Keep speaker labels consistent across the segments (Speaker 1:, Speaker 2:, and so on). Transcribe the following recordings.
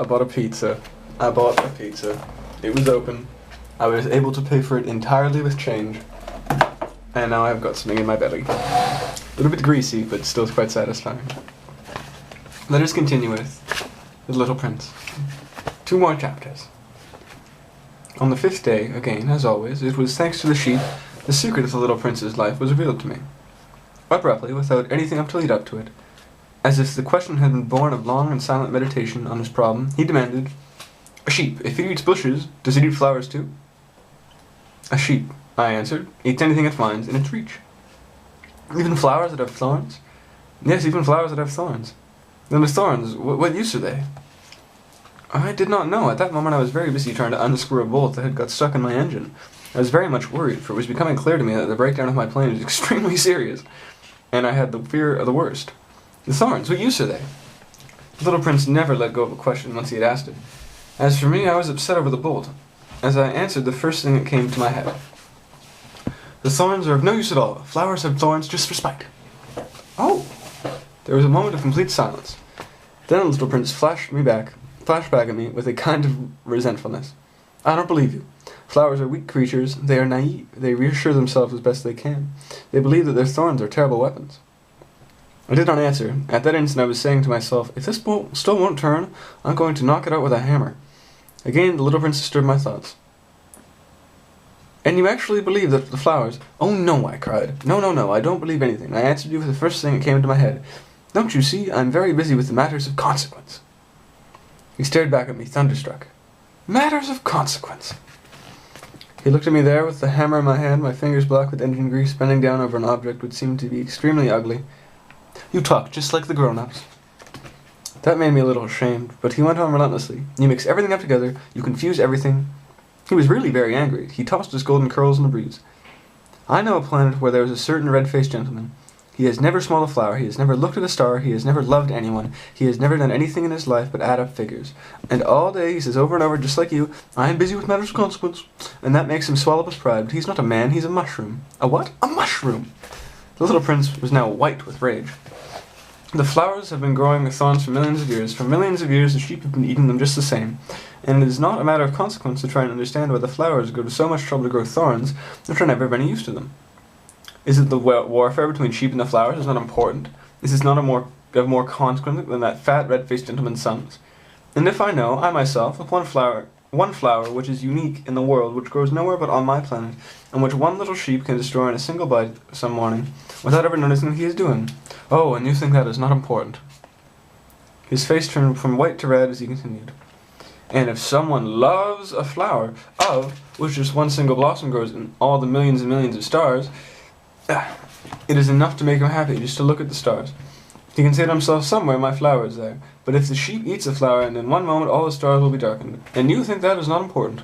Speaker 1: I bought a pizza. It was open. I was able to pay for it entirely with change. And now I've got something in my belly. A little bit greasy, but still quite satisfying. Let us continue with The Little Prince. 2 more chapters. On the 5th day, again, as always, it was thanks to the sheep, the secret of the little prince's life was revealed to me. Abruptly, without anything to lead up to it, as if the question had been born of long and silent meditation on his problem, he demanded, "A sheep, if it eats bushes, does it eat flowers too?" "A sheep," I answered, "eats anything it finds in its reach." "Even flowers that have thorns?" "Yes, even flowers that have thorns." "Then the thorns, what use are they?" I did not know. At that moment I was very busy trying to unscrew a bolt that had got stuck in my engine. I was very much worried, for it was becoming clear to me that the breakdown of my plane was extremely serious, and I had the fear of the worst. "The thorns, what use are they?" The little prince never let go of a question once he had asked it. As for me, I was upset over the bolt, as I answered the first thing that came to my head. "The thorns are of no use at all. Flowers have thorns just for spite." "Oh!" There was a moment of complete silence. Then the little prince flashed back at me with a kind of resentfulness. "I don't believe you. Flowers are weak creatures. They are naive. They reassure themselves as best they can. They believe that their thorns are terrible weapons." I did not answer. At that instant I was saying to myself, if this bolt still won't turn, I'm going to knock it out with a hammer. Again the little prince disturbed my thoughts. "And you actually believe that the flowers—" "Oh no," I cried. No, I don't believe anything. I answered you with the first thing that came into my head. Don't you see, I'm very busy with the matters of consequence." He stared back at me, thunderstruck. "Matters of consequence." He looked at me there, with the hammer in my hand, my fingers black with engine grease, bending down over an object which seemed to be extremely ugly. "You talk just like the grown-ups." That made me a little ashamed, but he went on relentlessly. "You mix everything up together, you confuse everything." He was really very angry. He tossed his golden curls in the breeze. "I know a planet where there is a certain red-faced gentleman. He has never smelled a flower, he has never looked at a star, he has never loved anyone, he has never done anything in his life but add up figures. And all day he says over and over, just like you, 'I am busy with matters of consequence,' and that makes him swallow up his pride. But he's not a man, he's a mushroom." "A what?" "A mushroom!" The little prince was now white with rage. "The flowers have been growing with thorns for millions of years. For millions of years the sheep have been eating them just the same. And it is not a matter of consequence to try and understand why the flowers go to so much trouble to grow thorns, which are never of any use to them. Is it the warfare between sheep and the flowers is not important? Is this not of more consequence than that fat red-faced gentleman's sons? And if I know, I myself, of one flower which is unique in the world, which grows nowhere but on my planet, and which one little sheep can destroy in a single bite some morning, without ever noticing what he is doing. Oh, and you think that is not important." His face turned from white to red as he continued. "And if someone loves a flower, of which just one single blossom grows in all the millions and millions of stars, it is enough to make him happy just to look at the stars. He can say to himself, somewhere my flower is there. But if the sheep eats a flower, and in one moment all the stars will be darkened, and you think that is not important."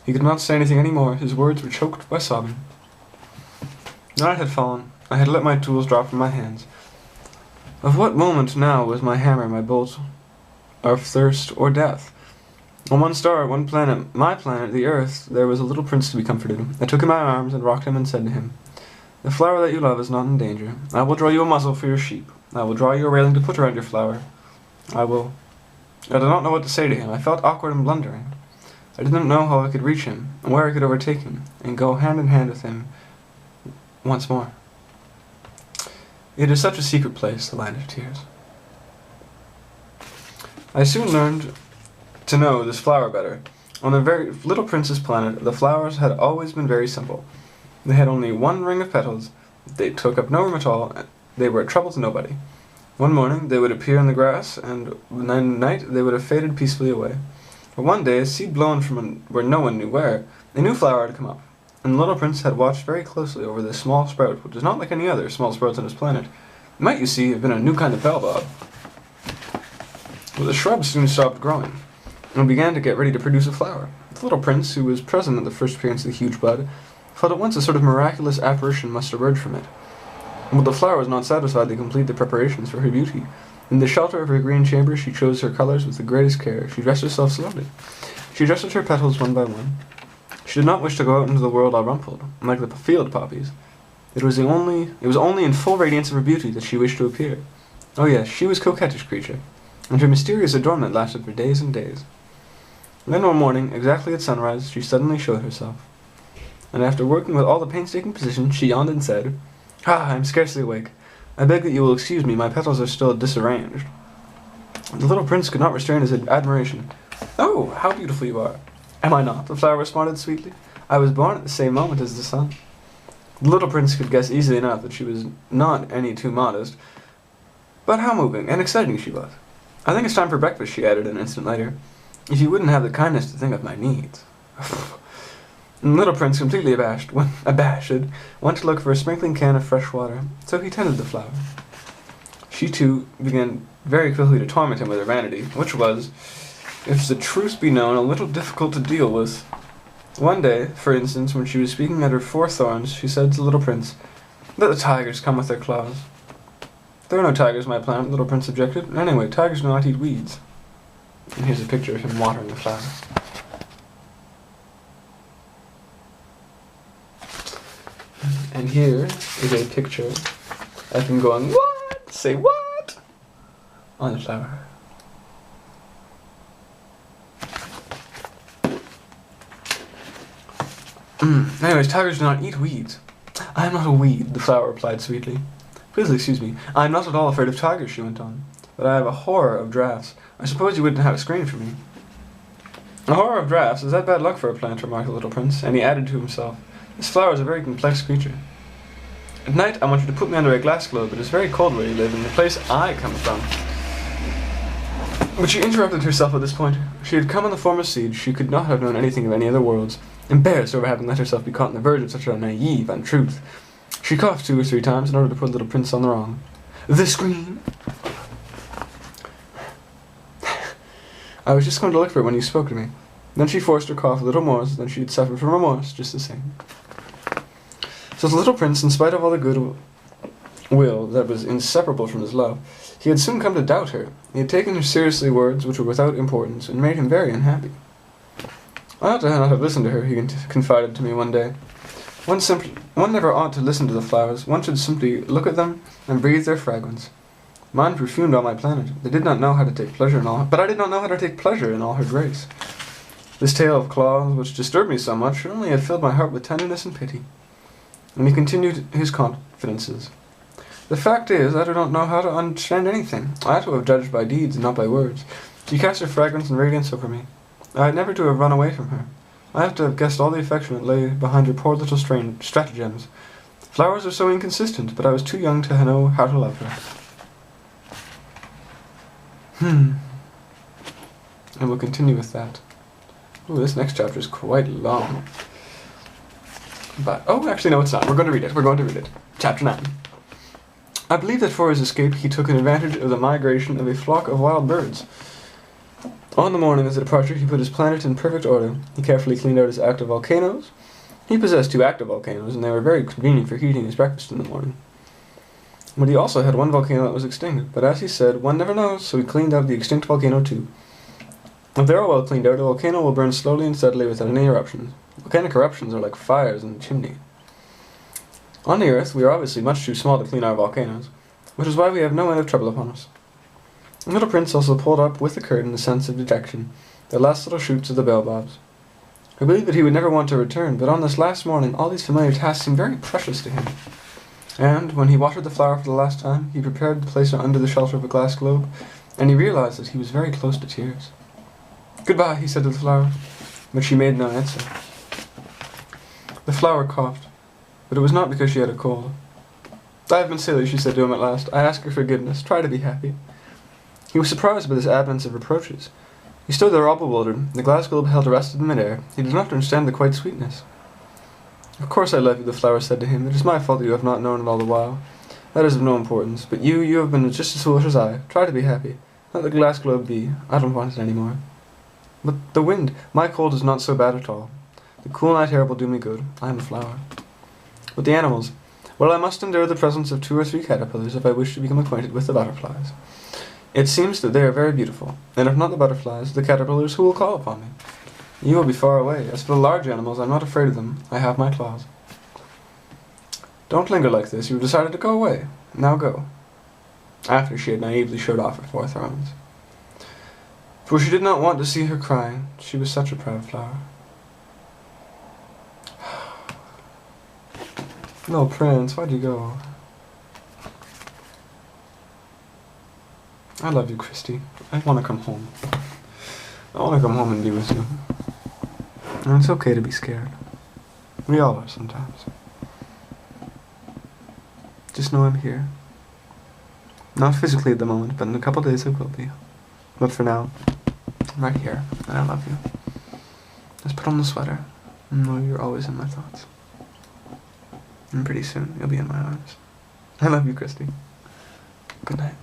Speaker 1: He could not say anything any more. His words were choked by sobbing. Night had fallen. I had let my tools drop from my hands. Of what moment now was my hammer, my bolt of thirst or death? On one star, one planet, my planet, the Earth, there was a little prince to be comforted. I took him in my arms and rocked him and said to him, "The flower that you love is not in danger. I will draw you a muzzle for your sheep. I will draw you a railing to put around your flower. I did not know what to say to him. I felt awkward and blundering. I did not know how I could reach him, and where I could overtake him, and go hand in hand with him once more. It is such a secret place, the Land of Tears. I soon learned to know this flower better. On the very little prince's planet, the flowers had always been very simple. They had only one ring of petals. They took up no room at all. They were a trouble to nobody. One morning they would appear in the grass, and at night they would have faded peacefully away. But one day, a seed blown from where no one knew where, a new flower had come up, and the little prince had watched very closely over this small sprout, which was not like any other small sprouts on his planet. It might, you see, have been a new kind of baobab. But the shrub soon stopped growing, and began to get ready to produce a flower. The little prince, who was present at the first appearance of the huge bud, felt at once a sort of miraculous apparition must emerge from it. And while the flower was not satisfied to complete the preparations for her beauty, in the shelter of her green chamber she chose her colours with the greatest care. She dressed herself slowly. She adjusted her petals one by one. She did not wish to go out into the world all rumpled, like the field poppies. It was only in full radiance of her beauty that she wished to appear. Oh yes, she was a coquettish creature. and her mysterious adornment lasted for days and days. Then one morning, exactly at sunrise, she suddenly showed herself. And after working with all the painstaking precision, she yawned and said, "Ah, I am scarcely awake. I beg that you will excuse me, my petals are still disarranged." The little prince could not restrain his admiration. "Oh, how beautiful you are!" "Am I not?" the flower responded sweetly. "I was born at the same moment as the sun." The little prince could guess easily enough that she was not any too modest, but how moving and exciting she was. "I think it's time for breakfast," she added an instant later, "if you wouldn't have the kindness to think of my needs." And the little prince, completely abashed, went to look for a sprinkling can of fresh water, so he tended the flower. She, too, began very quickly to torment him with her vanity, which was, if the truth be known, a little difficult to deal with. One day, for instance, when she was speaking at her 4 thorns, she said to the little prince, "Let the tigers come with their claws." "There are no tigers on my planet," the little prince objected. "Anyway, tigers do not eat weeds." And here's a picture of him watering the flower. And here is a picture of him going, "What? Say what?" on the flower. Anyways, tigers do not eat weeds. "I am not a weed," the flower replied sweetly. "Please excuse me. I am not at all afraid of tigers," she went on, "but I have a horror of drafts. I suppose you wouldn't have a screen for me." "A horror of drafts? Is that bad luck for a plant?" remarked the little prince, and he added to himself, "This flower is a very complex creature. At night, I want you to put me under a glass globe. It is very cold where you live, in the place I come from." But she interrupted herself at this point. She had come in the form of seed. She could not have known anything of any other worlds, embarrassed over having let herself be caught on the verge of such a naive untruth. She coughed 2 or 3 times in order to put the little prince on the wrong. "The screen?" "I was just going to look for it when you spoke to me." Then she forced her cough a little more, so then she had suffered from remorse just the same. So the little prince, in spite of all the good will that was inseparable from his love, he had soon come to doubt her. He had taken her seriously words which were without importance, and made him very unhappy. "I ought to not have listened to her," he confided to me one day. One never ought to listen to the flowers. One should simply look at them and breathe their fragrance. Mine perfumed all my planet. They did not know how to take pleasure in all her, but I did not know how to take pleasure in all her grace. This tale of claws, which disturbed me so much, should only have filled my heart with tenderness and pity. And he continued his confidences. "The fact is, I do not know how to understand anything. I ought to have judged by deeds and not by words. She cast her fragrance and radiance over me. I had never to have run away from her. I ought to have guessed all the affection that lay behind her poor little stratagems. Flowers are so inconsistent, but I was too young to know how to love her." And we'll continue with that. Ooh, this next chapter is quite long. But, oh, actually, no, it's not. We're going to read it. Chapter 9. "I believe that for his escape he took an advantage of the migration of a flock of wild birds. On the morning of the departure he put his planet in perfect order. He carefully cleaned out his active volcanoes. He possessed 2 active volcanoes, and they were very convenient for heating his breakfast in the morning. But he also had one volcano that was extinct, but as he said, one never knows, so he cleaned out the extinct volcano too. If they're all well cleaned out, a volcano will burn slowly and steadily without any eruptions. Volcanic eruptions are like fires in a chimney. On the Earth, we are obviously much too small to clean our volcanoes, which is why we have no end of trouble upon us." The little prince also pulled up with the curtain the sense of detection, the last little shoots of the baobabs. I believed that he would never want to return, but on this last morning all these familiar tasks seemed very precious to him. And, when he watered the flower for the last time, he prepared to place her under the shelter of a glass globe, and he realized that he was very close to tears. "Goodbye," he said to the flower, but she made no answer. The flower coughed, but it was not because she had a cold. "I have been silly," she said to him at last. "I ask your forgiveness. Try to be happy." He was surprised by this advance of reproaches. He stood there all bewildered, the glass globe held arrested in mid-air. He did not understand the quiet sweetness. "Of course I love you," the flower said to him. "It is my fault that you have not known it all the while. That is of no importance. But you have been just as foolish as I. Try to be happy. Let the glass globe be. I don't want it any more." "But the wind, my cold is not so bad at all. The cool night air will do me good. I am a flower." "But the animals? Well, I must endure the presence of 2 or 3 caterpillars if I wish to become acquainted with the butterflies. It seems that they are very beautiful, and if not the butterflies, the caterpillars who will call upon me. You will be far away. As for the large animals, I am not afraid of them. I have my claws." "Don't linger like this. You have decided to go away. Now go." After she had naively showed off her 4 thorns. For she did not want to see her cry. She was such a proud flower. No, Prince, why'd you go? I love you, Christy. I want to come home. I want to come home and be with you. And it's okay to be scared. We all are sometimes. Just know I'm here. Not physically at the moment, but in a couple days I will be. But for now, I'm right here, and I love you. Just put on the sweater, and know you're always in my thoughts. And pretty soon, you'll be in my arms. I love you, Christy. Good night.